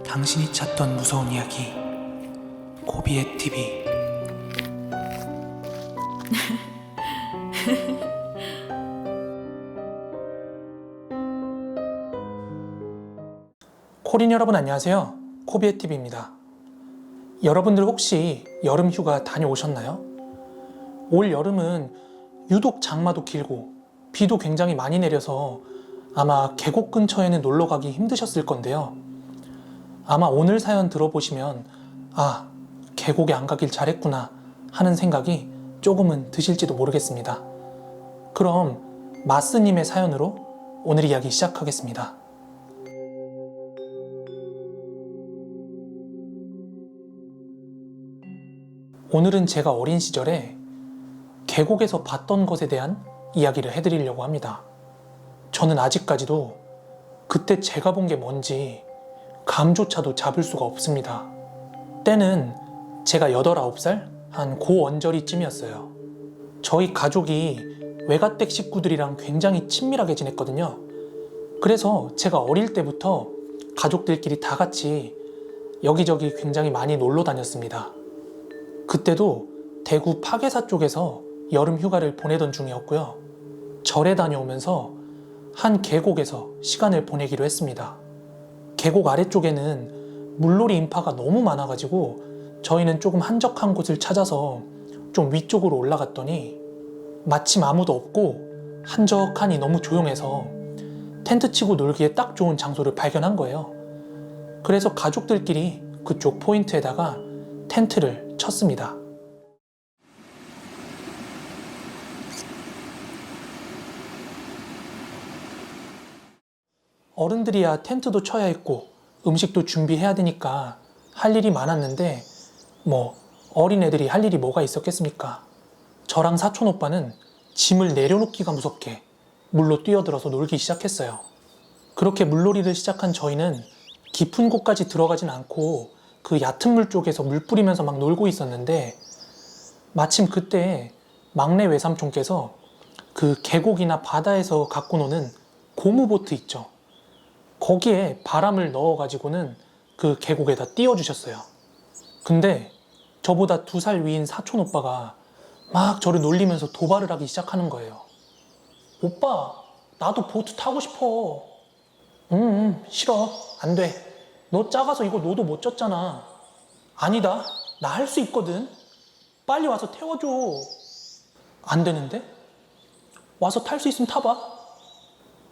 당신이 찾던 무서운 이야기 고비의 TV. 코린 여러분 안녕하세요. 코비의 TV입니다. 여러분들 혹시 여름 휴가 다녀오셨나요? 올 여름은 유독 장마도 길고 비도 굉장히 많이 내려서 아마 계곡 근처에는 놀러 가기 힘드셨을 건데요. 아마 오늘 사연 들어보시면 계곡에 안 가길 잘했구나 하는 생각이 조금은 드실지도 모르겠습니다. 그럼 마스님의 사연으로 오늘 이야기 시작하겠습니다. 오늘은 제가 어린 시절에 계곡에서 봤던 것에 대한 이야기를 해드리려고 합니다. 저는 아직까지도 그때 제가 본 게 뭔지 감조차도 잡을 수가 없습니다. 때는 제가 8, 9살? 한 고언저리쯤이었어요. 저희 가족이 외가댁 식구들이랑 굉장히 친밀하게 지냈거든요. 그래서 제가 어릴 때부터 가족들끼리 다 같이 여기저기 굉장히 많이 놀러 다녔습니다. 그때도 대구 파계사 쪽에서 여름 휴가를 보내던 중이었고요. 절에 다녀오면서 한 계곡에서 시간을 보내기로 했습니다. 계곡 아래쪽에는 물놀이 인파가 너무 많아가지고 저희는 조금 한적한 곳을 찾아서 좀 위쪽으로 올라갔더니 마침 아무도 없고 한적하니 너무 조용해서 텐트 치고 놀기에 딱 좋은 장소를 발견한 거예요. 그래서 가족들끼리 그쪽 포인트에다가 텐트를 쳤습니다. 어른들이야 텐트도 쳐야 했고 음식도 준비해야 되니까 할 일이 많았는데 어린애들이 할 일이 뭐가 있었겠습니까? 저랑 사촌 오빠는 짐을 내려놓기가 무섭게 물로 뛰어들어서 놀기 시작했어요. 그렇게 물놀이를 시작한 저희는 깊은 곳까지 들어가진 않고 그 얕은 물 쪽에서 물 뿌리면서 막 놀고 있었는데 마침 그때 막내 외삼촌께서 그 계곡이나 바다에서 갖고 노는 고무보트 있죠. 거기에 바람을 넣어가지고는 그 계곡에다 띄워주셨어요. 근데 저보다 2살 위인 사촌 오빠가 막 저를 놀리면서 도발을 하기 시작하는 거예요. 오빠, 나도 보트 타고 싶어. 싫어. 안 돼. 너 작아서 이거 노도 못 젓잖아. 아니다. 나 할 수 있거든. 빨리 와서 태워줘. 안 되는데? 와서 탈 수 있으면 타봐.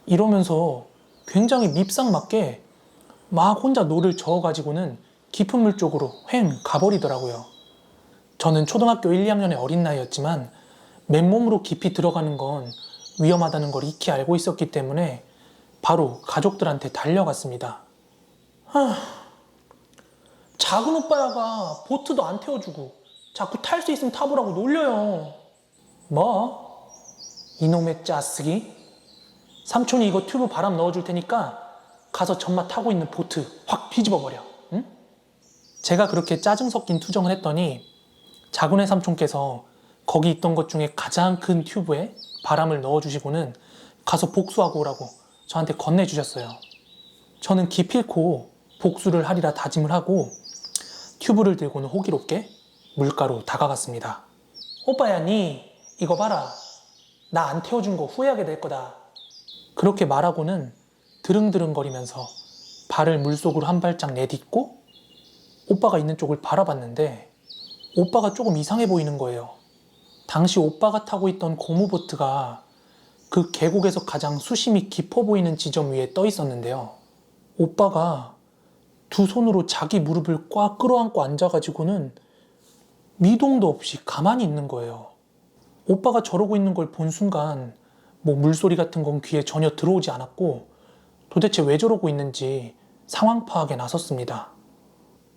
이러면서 굉장히 밉상맞게 막 혼자 노를 저어가지고는 깊은 물 쪽으로 휑 가버리더라고요. 저는 초등학교 1, 2학년의 어린 나이였지만 맨몸으로 깊이 들어가는 건 위험하다는 걸 익히 알고 있었기 때문에 바로 가족들한테 달려갔습니다. 작은 오빠야가 보트도 안 태워주고 자꾸 탈 수 있으면 타보라고 놀려요. 뭐? 이놈의 짜쓰기? 삼촌이 이거 튜브 바람 넣어줄 테니까 가서 전마 타고 있는 보트 확 뒤집어버려. 응? 제가 그렇게 짜증 섞인 투정을 했더니 작은애 삼촌께서 거기 있던 것 중에 가장 큰 튜브에 바람을 넣어주시고는 가서 복수하고 오라고 저한테 건네주셨어요. 저는 기필코 복수를 하리라 다짐을 하고 튜브를 들고는 호기롭게 물가로 다가갔습니다. 오빠야, 니 이거 봐라. 나 안 태워준 거 후회하게 될 거다. 그렇게 말하고는 드릉드릉거리면서 발을 물속으로 한 발짝 내딛고 오빠가 있는 쪽을 바라봤는데 오빠가 조금 이상해 보이는 거예요. 당시 오빠가 타고 있던 고무보트가 그 계곡에서 가장 수심이 깊어 보이는 지점 위에 떠 있었는데요. 오빠가 두 손으로 자기 무릎을 꽉 끌어안고 앉아가지고는 미동도 없이 가만히 있는 거예요. 오빠가 저러고 있는 걸 본 순간 물소리 같은 건 귀에 전혀 들어오지 않았고 도대체 왜 저러고 있는지 상황 파악에 나섰습니다.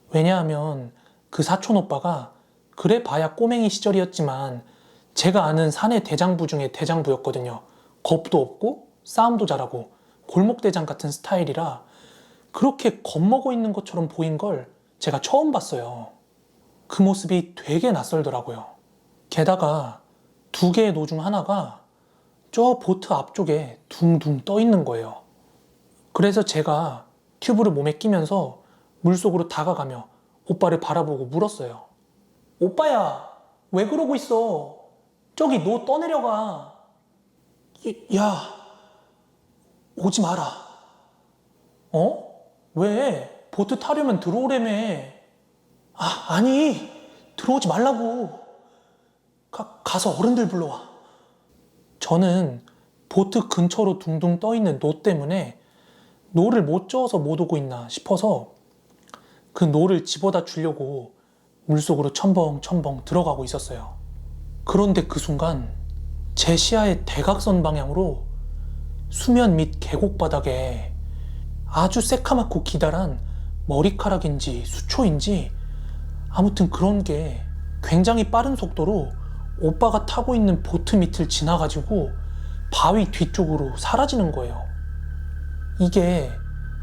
왜냐하면 그 사촌 오빠가 그래 봐야 꼬맹이 시절이었지만 제가 아는 사내 대장부 중에 대장부였거든요. 겁도 없고 싸움도 잘하고 골목대장 같은 스타일이라 그렇게 겁먹어 있는 것처럼 보인 걸 제가 처음 봤어요. 그 모습이 되게 낯설더라고요. 게다가 2개의 노 중 하나가 저 보트 앞쪽에 둥둥 떠 있는 거예요. 그래서 제가 튜브를 몸에 끼면서 물속으로 다가가며 오빠를 바라보고 물었어요. 오빠야, 왜 그러고 있어? 저기 너 떠내려가. 야, 오지 마라. 어? 왜? 보트 타려면 들어오래며. 아니, 들어오지 말라고. 가서 어른들 불러와. 저는 보트 근처로 둥둥 떠있는 노 때문에 노를 못 저어서 못 오고 있나 싶어서 그 노를 집어다 주려고 물속으로 첨벙첨벙 들어가고 있었어요. 그런데 그 순간 제 시야의 대각선 방향으로 수면 및 계곡 바닥에 아주 새카맣고 기다란 머리카락인지 수초인지 아무튼 그런 게 굉장히 빠른 속도로 오빠가 타고 있는 보트 밑을 지나가지고 바위 뒤쪽으로 사라지는 거예요. 이게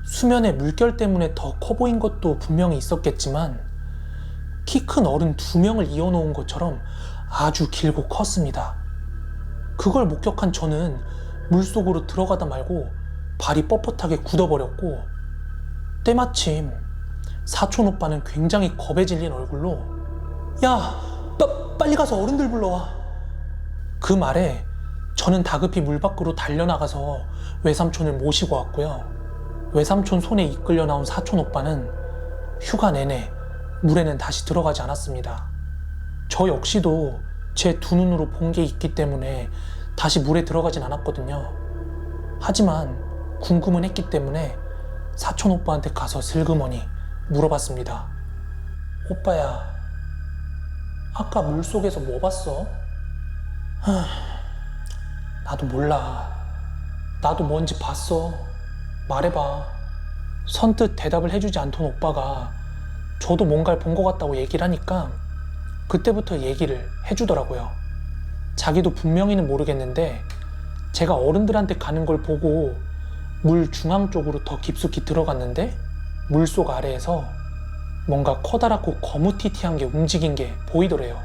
수면의 물결 때문에 더 커 보인 것도 분명히 있었겠지만 키 큰 어른 2명을 이어놓은 것처럼 아주 길고 컸습니다. 그걸 목격한 저는 물속으로 들어가다 말고 발이 뻣뻣하게 굳어버렸고 때마침 사촌 오빠는 굉장히 겁에 질린 얼굴로 야, 빨리 가서 어른들 불러와. 그 말에 저는 다급히 물 밖으로 달려나가서 외삼촌을 모시고 왔고요. 외삼촌 손에 이끌려 나온 사촌 오빠는 휴가 내내 물에는 다시 들어가지 않았습니다. 저 역시도 제 두 눈으로 본 게 있기 때문에 다시 물에 들어가진 않았거든요. 하지만 궁금은 했기 때문에 사촌 오빠한테 가서 슬그머니 물어봤습니다. 오빠야, 아까 물속에서 뭐 봤어? 나도 몰라. 나도 뭔지 봤어. 말해봐. 선뜻 대답을 해주지 않던 오빠가 저도 뭔가를 본 것 같다고 얘기를 하니까 그때부터 얘기를 해주더라고요. 자기도 분명히는 모르겠는데 제가 어른들한테 가는 걸 보고 물 중앙 쪽으로 더 깊숙이 들어갔는데 물속 아래에서 뭔가 커다랗고 거무튀튀한 게 움직인 게 보이더래요.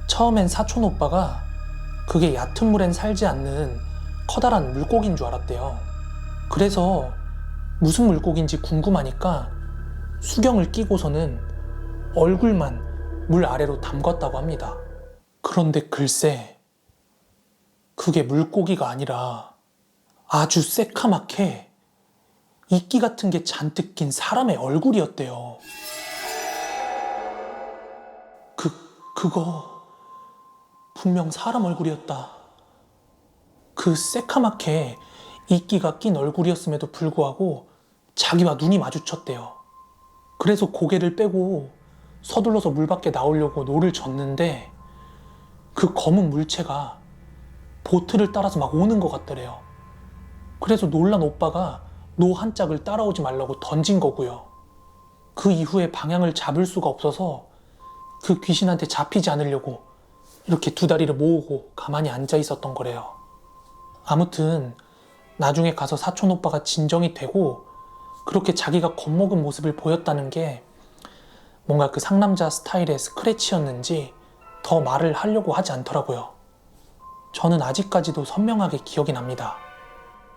처음엔 사촌 오빠가 그게 얕은 물엔 살지 않는 커다란 물고기인 줄 알았대요. 그래서 무슨 물고기인지 궁금하니까 수경을 끼고서는 얼굴만 물 아래로 담갔다고 합니다. 그런데 글쎄, 그게 물고기가 아니라 아주 새카맣게 이끼 같은 게 잔뜩 낀 사람의 얼굴이었대요. 그거 분명 사람 얼굴이었다. 그 새카맣게 이끼가 낀 얼굴이었음에도 불구하고 자기와 눈이 마주쳤대요. 그래서 고개를 빼고 서둘러서 물 밖에 나오려고 노를 젓는데 그 검은 물체가 보트를 따라서 막 오는 것 같더래요. 그래서 놀란 오빠가 노 한 짝을 따라오지 말라고 던진 거고요. 그 이후에 방향을 잡을 수가 없어서 그 귀신한테 잡히지 않으려고 이렇게 두 다리를 모으고 가만히 앉아 있었던 거래요. 아무튼 나중에 가서 사촌 오빠가 진정이 되고 그렇게 자기가 겁먹은 모습을 보였다는 게 뭔가 그 상남자 스타일의 스크래치였는지 더 말을 하려고 하지 않더라고요. 저는 아직까지도 선명하게 기억이 납니다.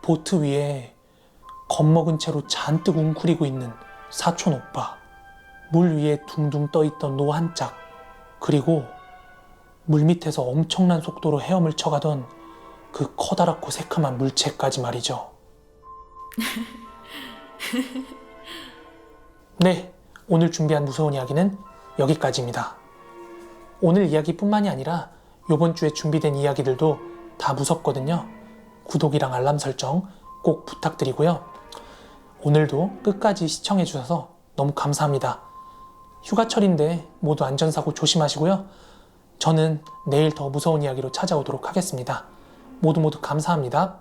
보트 위에 겁먹은 채로 잔뜩 웅크리고 있는 사촌 오빠, 물 위에 둥둥 떠있던 노 한 짝, 그리고 물 밑에서 엄청난 속도로 헤엄을 쳐가던 그 커다랗고 새카만 물체까지 말이죠. 네, 오늘 준비한 무서운 이야기는 여기까지입니다. 오늘 이야기뿐만이 아니라 이번 주에 준비된 이야기들도 다 무섭거든요. 구독이랑 알람 설정 꼭 부탁드리고요. 오늘도 끝까지 시청해주셔서 너무 감사합니다. 휴가철인데 모두 안전사고 조심하시고요. 저는 내일 더 무서운 이야기로 찾아오도록 하겠습니다. 모두 감사합니다.